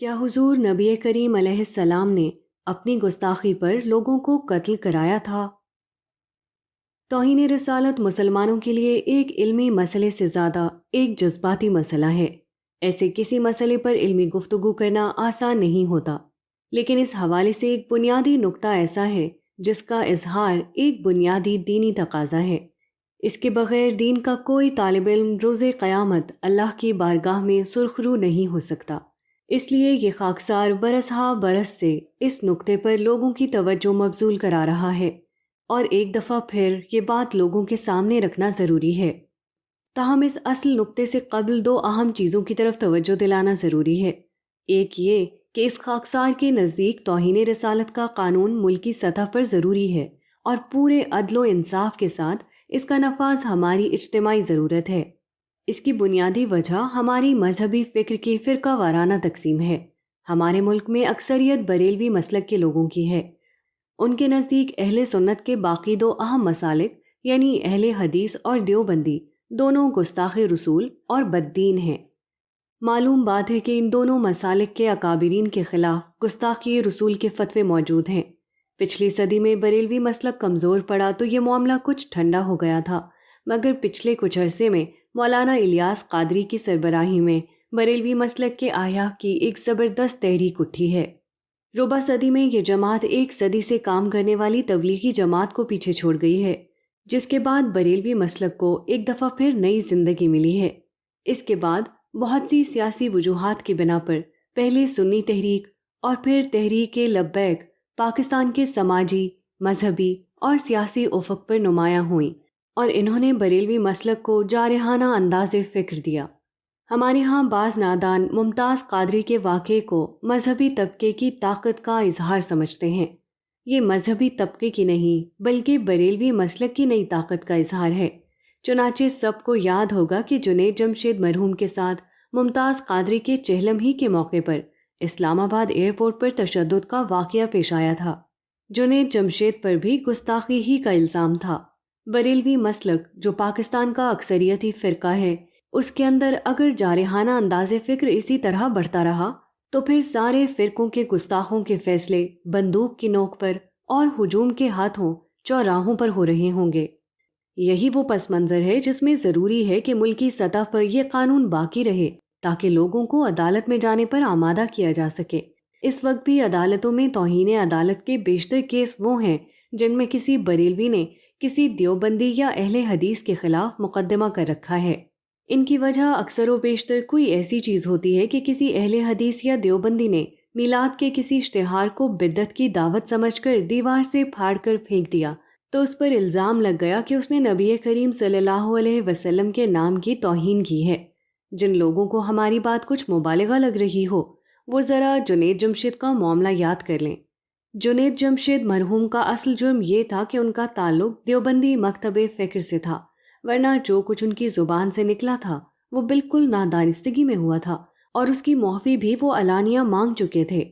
کیا حضور نبی کریم علیہ السلام نے اپنی گستاخی پر لوگوں کو قتل کرایا تھا؟ توہین رسالت مسلمانوں کے لیے ایک علمی مسئلے سے زیادہ ایک جذباتی مسئلہ ہے۔ ایسے کسی مسئلے پر علمی گفتگو کرنا آسان نہیں ہوتا، لیکن اس حوالے سے ایک بنیادی نقطہ ایسا ہے جس کا اظہار ایک بنیادی دینی تقاضا ہے۔ اس کے بغیر دین کا کوئی طالب علم روز قیامت اللہ کی بارگاہ میں سرخرو نہیں ہو سکتا۔ اس لیے یہ خاکسار برس ہا برس سے اس نقطے پر لوگوں کی توجہ مبذول کرا رہا ہے، اور ایک دفعہ پھر یہ بات لوگوں کے سامنے رکھنا ضروری ہے۔ تاہم اس اصل نقطے سے قبل دو اہم چیزوں کی طرف توجہ دلانا ضروری ہے۔ ایک یہ کہ اس خاکسار کے نزدیک توہین رسالت کا قانون ملکی سطح پر ضروری ہے، اور پورے عدل و انصاف کے ساتھ اس کا نفاذ ہماری اجتماعی ضرورت ہے۔ اس کی بنیادی وجہ ہماری مذہبی فکر کی فرقہ وارانہ تقسیم ہے۔ ہمارے ملک میں اکثریت بریلوی مسلک کے لوگوں کی ہے۔ ان کے نزدیک اہل سنت کے باقی دو اہم مسالک یعنی اہل حدیث اور دیوبندی دونوں گستاخ رسول اور بددین ہیں۔ معلوم بات ہے کہ ان دونوں مسالک کے اکابرین کے خلاف گستاخی رسول کے فتوے موجود ہیں۔ پچھلی صدی میں بریلوی مسلک کمزور پڑا تو یہ معاملہ کچھ ٹھنڈا ہو گیا تھا، مگر پچھلے کچھ عرصے میں مولانا الیاس قادری کی سربراہی میں بریلوی مسلک کے احیاء کی ایک زبردست تحریک اٹھی ہے۔ ربع صدی میں یہ جماعت ایک صدی سے کام کرنے والی تبلیغی جماعت کو پیچھے چھوڑ گئی ہے، جس کے بعد بریلوی مسلک کو ایک دفعہ پھر نئی زندگی ملی ہے۔ اس کے بعد بہت سی سیاسی وجوہات کی بنا پر پہلے سنی تحریک اور پھر تحریک لبیک پاکستان کے سماجی، مذہبی اور سیاسی افق پر نمایاں ہوئیں، اور انہوں نے بریلوی مسلک کو جارحانہ انداز فکر دیا۔ ہمارے ہاں بعض نادان ممتاز قادری کے واقعے کو مذہبی طبقے کی طاقت کا اظہار سمجھتے ہیں۔ یہ مذہبی طبقے کی نہیں بلکہ بریلوی مسلک کی نئی طاقت کا اظہار ہے۔ چنانچہ سب کو یاد ہوگا کہ جنید جمشید مرحوم کے ساتھ ممتاز قادری کے چہلم ہی کے موقع پر اسلام آباد ایئرپورٹ پر تشدد کا واقعہ پیش آیا تھا۔ جنید جمشید پر بھی گستاخی ہی کا الزام تھا۔ بریلوی مسلک جو پاکستان کا اکثریتی فرقہ ہے، اس کے اندر اگر جارحانہ انداز فکر اسی طرح بڑھتا رہا تو پھر سارے فرقوں کے گستاخوں کے فیصلے بندوق کی نوک پر اور ہجوم کے ہاتھوں چوراہوں پر ہو رہے ہوں گے۔ یہی وہ پس منظر ہے جس میں ضروری ہے کہ ملکی سطح پر یہ قانون باقی رہے تاکہ لوگوں کو عدالت میں جانے پر آمادہ کیا جا سکے۔ اس وقت بھی عدالتوں میں توہین عدالت کے بیشتر کیس وہ ہیں جن میں کسی بریلوی نے کسی دیوبندی یا اہل حدیث کے خلاف مقدمہ کر رکھا ہے۔ ان کی وجہ اکثر و بیشتر کوئی ایسی چیز ہوتی ہے کہ کسی اہل حدیث یا دیوبندی نے میلاد کے کسی اشتہار کو بدعت کی دعوت سمجھ کر دیوار سے پھاڑ کر پھینک دیا تو اس پر الزام لگ گیا کہ اس نے نبی کریم صلی اللہ علیہ وسلم کے نام کی توہین کی ہے۔ جن لوگوں کو ہماری بات کچھ مبالغہ لگ رہی ہو وہ ذرا جنید جمشید کا معاملہ یاد کر لیں۔ جنید جمشید مرحوم کا اصل جرم یہ تھا کہ ان کا تعلق دیوبندی مکتب فکر سے تھا، ورنہ جو کچھ ان کی زبان سے نکلا تھا وہ بالکل نادانستگی میں ہوا تھا، اور اس کی معافی بھی وہ علانیہ مانگ چکے تھے۔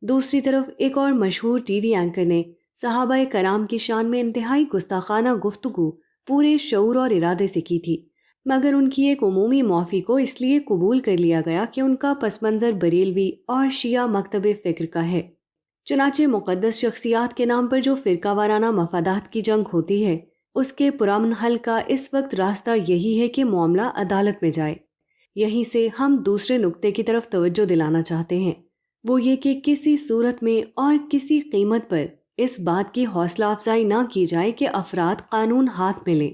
دوسری طرف ایک اور مشہور ٹی وی اینکر نے صحابہ کرام کی شان میں انتہائی گستاخانہ گفتگو پورے شعور اور ارادے سے کی تھی، مگر ان کی ایک عمومی معافی کو اس لیے قبول کر لیا گیا کہ ان کا پس منظر بریلوی اور شیعہ مکتب فکر کا ہے۔ چنانچہ مقدس شخصیات کے نام پر جو فرقہ وارانہ مفادات کی جنگ ہوتی ہے، اس کے پرامن حل کا اس وقت راستہ یہی ہے کہ معاملہ عدالت میں جائے۔ یہیں سے ہم دوسرے نقطے کی طرف توجہ دلانا چاہتے ہیں، وہ یہ کہ کسی صورت میں اور کسی قیمت پر اس بات کی حوصلہ افزائی نہ کی جائے کہ افراد قانون ہاتھ میں لیں۔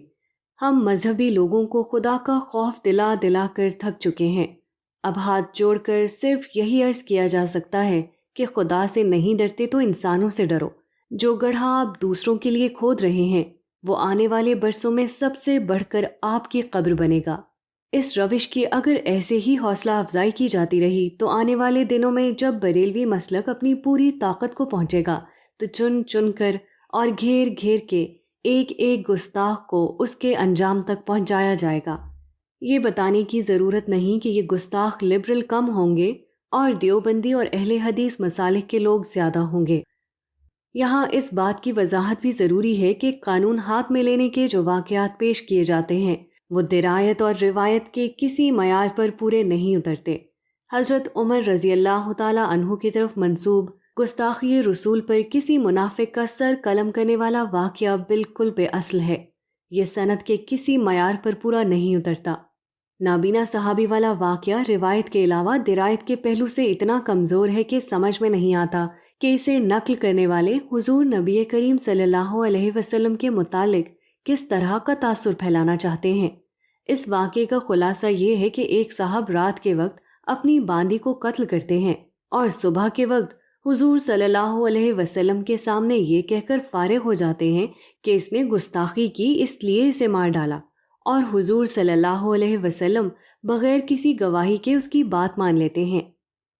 ہم مذہبی لوگوں کو خدا کا خوف دلا دلا کر تھک چکے ہیں۔ اب ہاتھ جوڑ کر صرف یہی عرض کیا جا سکتا ہے کہ خدا سے نہیں ڈرتے تو انسانوں سے ڈرو۔ جو گڑھا آپ دوسروں کے لیے کھود رہے ہیں وہ آنے والے برسوں میں سب سے بڑھ کر آپ کی قبر بنے گا۔ اس روش کی اگر ایسے ہی حوصلہ افزائی کی جاتی رہی تو آنے والے دنوں میں جب بریلوی مسلک اپنی پوری طاقت کو پہنچے گا تو چن چن کر اور گھیر گھیر کے ایک ایک گستاخ کو اس کے انجام تک پہنچایا جائے گا۔ یہ بتانے کی ضرورت نہیں کہ یہ گستاخ لبرل کم ہوں گے اور دیوبندی اور اہل حدیث مسالک کے لوگ زیادہ ہوں گے۔ یہاں اس بات کی وضاحت بھی ضروری ہے کہ قانون ہاتھ میں لینے کے جو واقعات پیش کیے جاتے ہیں وہ درایت اور روایت کے کسی معیار پر پورے نہیں اترتے۔ حضرت عمر رضی اللہ تعالیٰ عنہ کی طرف منسوب گستاخی رسول پر کسی منافق کا سر قلم کرنے والا واقعہ بالکل بے اصل ہے۔ یہ سند کے کسی معیار پر پورا نہیں اترتا۔ نابینا صحابی والا واقعہ روایت کے علاوہ درایت کے پہلو سے اتنا کمزور ہے کہ سمجھ میں نہیں آتا کہ اسے نقل کرنے والے حضور نبی کریم صلی اللہ علیہ وسلم کے متعلق کس طرح کا تاثر پھیلانا چاہتے ہیں۔ اس واقعے کا خلاصہ یہ ہے کہ ایک صاحب رات کے وقت اپنی باندی کو قتل کرتے ہیں اور صبح کے وقت حضور صلی اللہ علیہ وسلم کے سامنے یہ کہہ کر فارغ ہو جاتے ہیں کہ اس نے گستاخی کی اس لیے اسے مار ڈالا، اور حضور صلی اللہ علیہ وسلم بغیر کسی گواہی کے اس کی بات مان لیتے ہیں۔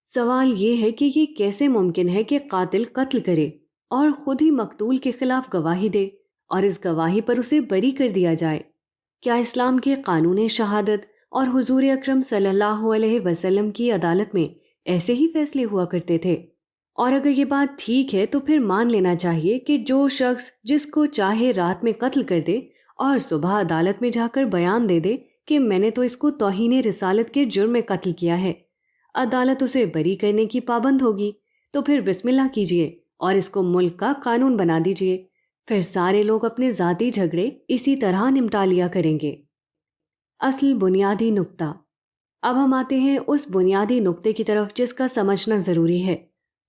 سوال یہ ہے کہ یہ کیسے ممکن ہے کہ قاتل قتل کرے اور خود ہی مقتول کے خلاف گواہی دے اور اس گواہی پر اسے بری کر دیا جائے؟ کیا اسلام کے قانون شہادت اور حضور اکرم صلی اللہ علیہ وسلم کی عدالت میں ایسے ہی فیصلے ہوا کرتے تھے؟ اور اگر یہ بات ٹھیک ہے تو پھر مان لینا چاہیے کہ جو شخص جس کو چاہے رات میں قتل کر دے اور صبح عدالت میں جا کر بیان دے دے کہ میں نے تو اس کو توہین رسالت کے جرم میں قتل کیا ہے، عدالت اسے بری کرنے کی پابند ہوگی، تو پھر بسم اللہ کیجئے اور اس کو ملک کا قانون بنا دیجئے، پھر سارے لوگ اپنے ذاتی جھگڑے اسی طرح نمٹا لیا کریں گے۔ اصل بنیادی نقطہ۔ اب ہم آتے ہیں اس بنیادی نقطے کی طرف جس کا سمجھنا ضروری ہے۔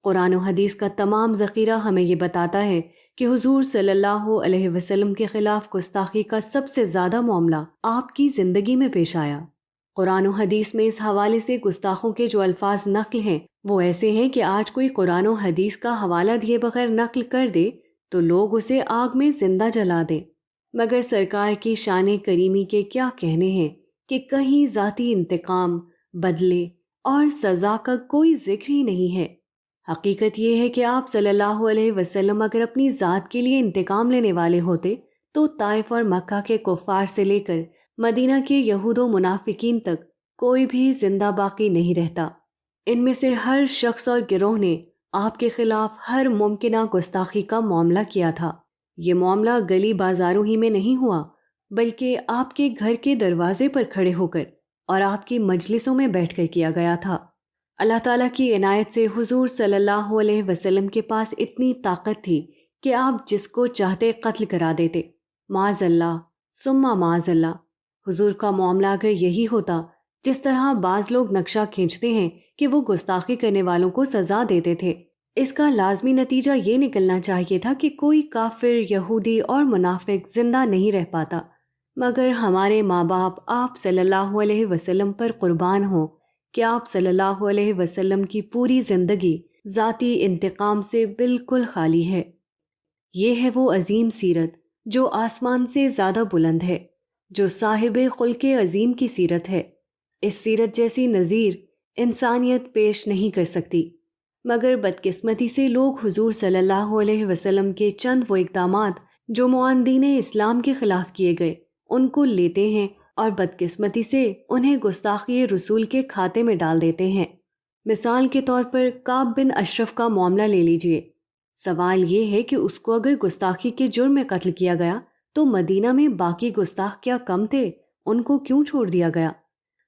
قرآن و حدیث کا تمام ذخیرہ ہمیں یہ بتاتا ہے کہ حضور صلی اللہ علیہ وسلم کے خلاف گستاخی کا سب سے زیادہ معاملہ آپ کی زندگی میں پیش آیا۔ قرآن و حدیث میں اس حوالے سے گستاخوں کے جو الفاظ نقل ہیں وہ ایسے ہیں کہ آج کوئی قرآن و حدیث کا حوالہ دیے بغیر نقل کر دے تو لوگ اسے آگ میں زندہ جلا دیں، مگر سرکار کی شان کریمی کے کیا کہنے ہیں کہ کہیں ذاتی انتقام، بدلے اور سزا کا کوئی ذکر ہی نہیں ہے۔ حقیقت یہ ہے کہ آپ صلی اللہ علیہ وسلم اگر اپنی ذات کے لیے انتقام لینے والے ہوتے تو طائف اور مکہ کے کفار سے لے کر مدینہ کے یہود و منافقین تک کوئی بھی زندہ باقی نہیں رہتا۔ ان میں سے ہر شخص اور گروہ نے آپ کے خلاف ہر ممکنہ گستاخی کا معاملہ کیا تھا۔ یہ معاملہ گلی بازاروں ہی میں نہیں ہوا بلکہ آپ کے گھر کے دروازے پر کھڑے ہو کر اور آپ کی مجلسوں میں بیٹھ کر کیا گیا تھا۔ اللہ تعالیٰ کی عنایت سے حضور صلی اللہ علیہ وسلم کے پاس اتنی طاقت تھی کہ آپ جس کو چاہتے قتل کرا دیتے، معاذ اللہ ثم معاذ اللہ۔ حضور کا معاملہ اگر یہی ہوتا جس طرح بعض لوگ نقشہ کھینچتے ہیں کہ وہ گستاخی کرنے والوں کو سزا دیتے تھے، اس کا لازمی نتیجہ یہ نکلنا چاہیے تھا کہ کوئی کافر، یہودی اور منافق زندہ نہیں رہ پاتا، مگر ہمارے ماں باپ آپ صلی اللہ علیہ وسلم پر قربان ہوں کہ آپ صلی اللہ علیہ وسلم کی پوری زندگی ذاتی انتقام سے بالکل خالی ہے۔ یہ ہے وہ عظیم سیرت جو آسمان سے زیادہ بلند ہے، جو صاحب خلق عظیم کی سیرت ہے۔ اس سیرت جیسی نظیر انسانیت پیش نہیں کر سکتی، مگر بدقسمتی سے لوگ حضور صلی اللہ علیہ وسلم کے چند وہ اقدامات جو معاندین اسلام کے خلاف کیے گئے ان کو لیتے ہیں اور بدقسمتی سے انہیں گستاخی رسول کے کھاتے میں ڈال دیتے ہیں۔ مثال کے طور پر کعب بن اشرف کا معاملہ لے لیجئے۔ سوال یہ ہے کہ اس کو اگر گستاخی کے جرم میں قتل کیا گیا تو مدینہ میں باقی گستاخ کیا کم تھے؟ ان کو کیوں چھوڑ دیا گیا؟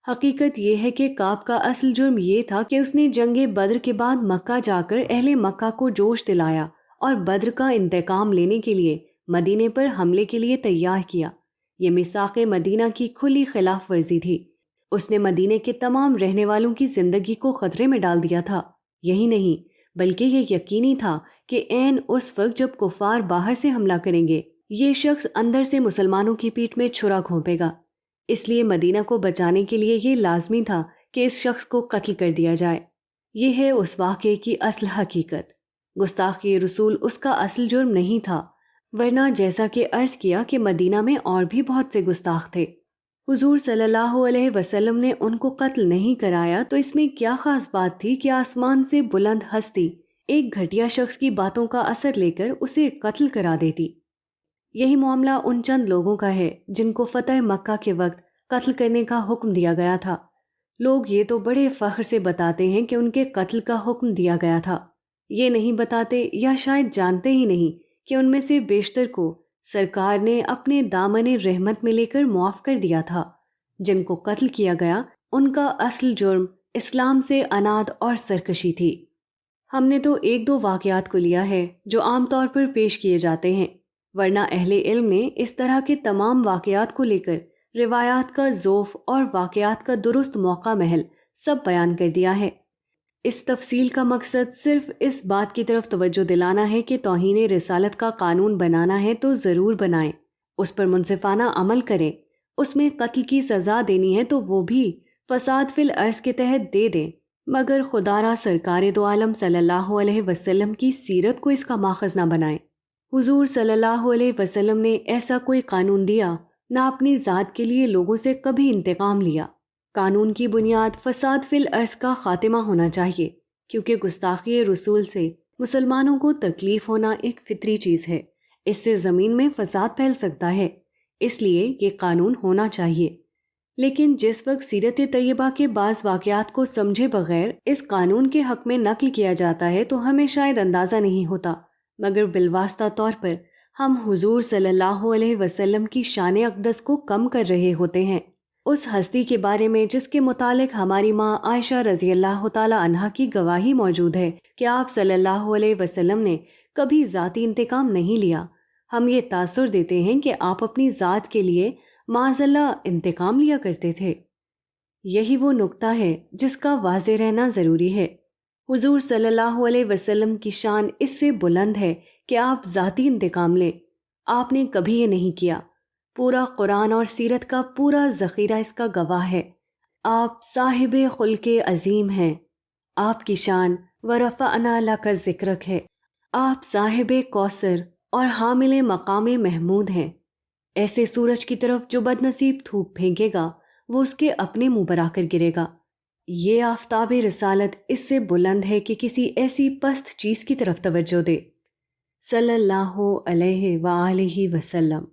حقیقت یہ ہے کہ کعب کا اصل جرم یہ تھا کہ اس نے جنگ بدر کے بعد مکہ جا کر اہل مکہ کو جوش دلایا اور بدر کا انتقام لینے کے لیے مدینے پر حملے کے لیے تیار کیا۔ یہ میثاق مدینہ کی کھلی خلاف ورزی تھی۔ اس نے مدینے کے تمام رہنے والوں کی زندگی کو خطرے میں ڈال دیا تھا۔ یہی نہیں بلکہ یہ یقینی تھا کہ عین اس وقت جب کفار باہر سے حملہ کریں گے یہ شخص اندر سے مسلمانوں کی پیٹھ میں چھرا گھونپے گا، اس لیے مدینہ کو بچانے کے لیے یہ لازمی تھا کہ اس شخص کو قتل کر دیا جائے۔ یہ ہے اس واقعے کی اصل حقیقت۔ گستاخی رسول اس کا اصل جرم نہیں تھا، ورنہ جیسا کہ عرض کیا کہ مدینہ میں اور بھی بہت سے گستاخ تھے۔ حضور صلی اللہ علیہ وسلم نے ان کو قتل نہیں کرایا تو اس میں کیا خاص بات تھی کہ آسمان سے بلند ہستی ایک گھٹیا شخص کی باتوں کا اثر لے کر اسے قتل کرا دیتی؟ یہی معاملہ ان چند لوگوں کا ہے جن کو فتح مکہ کے وقت قتل کرنے کا حکم دیا گیا تھا۔ لوگ یہ تو بڑے فخر سے بتاتے ہیں کہ ان کے قتل کا حکم دیا گیا تھا، یہ نہیں بتاتے یا شاید جانتے ہی نہیں کہ ان میں سے بیشتر کو سرکار نے اپنے دامن رحمت میں لے کر معاف کر دیا تھا۔ جن کو قتل کیا گیا ان کا اصل جرم اسلام سے اناد اور سرکشی تھی۔ ہم نے تو ایک دو واقعات کو لیا ہے جو عام طور پر پیش کیے جاتے ہیں، ورنہ اہل علم نے اس طرح کے تمام واقعات کو لے کر روایات کا ذوف اور واقعات کا درست موقع محل سب بیان کر دیا ہے۔ اس تفصیل کا مقصد صرف اس بات کی طرف توجہ دلانا ہے کہ توہین رسالت کا قانون بنانا ہے تو ضرور بنائیں، اس پر منصفانہ عمل کریں، اس میں قتل کی سزا دینی ہے تو وہ بھی فساد فی الارض کے تحت دے دیں، مگر خدا را سرکار دو عالم صلی اللہ علیہ وسلم کی سیرت کو اس کا ماخذ نہ بنائیں۔ حضور صلی اللہ علیہ وسلم نے ایسا کوئی قانون دیا، نہ اپنی ذات کے لیے لوگوں سے کبھی انتقام لیا۔ قانون کی بنیاد فساد فی الارض کا خاتمہ ہونا چاہیے، کیونکہ گستاخی رسول سے مسلمانوں کو تکلیف ہونا ایک فطری چیز ہے، اس سے زمین میں فساد پھیل سکتا ہے، اس لیے یہ قانون ہونا چاہیے۔ لیکن جس وقت سیرت طیبہ کے بعض واقعات کو سمجھے بغیر اس قانون کے حق میں نقل کیا جاتا ہے تو ہمیں شاید اندازہ نہیں ہوتا، مگر بالواسطہ طور پر ہم حضور صلی اللہ علیہ وسلم کی شان اقدس کو کم کر رہے ہوتے ہیں، اس ہستی کے بارے میں جس کے متعلق ہماری ماں عائشہ رضی اللہ تعالی عنہا کی گواہی موجود ہے کہ آپ صلی اللہ علیہ وسلم نے کبھی ذاتی انتقام نہیں لیا۔ ہم یہ تاثر دیتے ہیں کہ آپ اپنی ذات کے لیے معاذ اللہ انتقام لیا کرتے تھے۔ یہی وہ نقطہ ہے جس کا واضح رہنا ضروری ہے۔ حضور صلی اللہ علیہ وسلم کی شان اس سے بلند ہے کہ آپ ذاتی انتقام لیں، آپ نے کبھی یہ نہیں کیا۔ پورا قرآن اور سیرت کا پورا ذخیرہ اس کا گواہ ہے۔ آپ صاحب خلق عظیم ہیں، آپ کی شان ورفعنا لک ذکرک ہے، آپ صاحب کوثر اور حامل مقام محمود ہیں۔ ایسے سورج کی طرف جو بد نصیب تھوک پھینکے گا وہ اس کے اپنے منہ پر آ کر گرے گا۔ یہ آفتاب رسالت اس سے بلند ہے کہ کسی ایسی پست چیز کی طرف توجہ دے۔ صلی اللہ علیہ وآلہ وسلم۔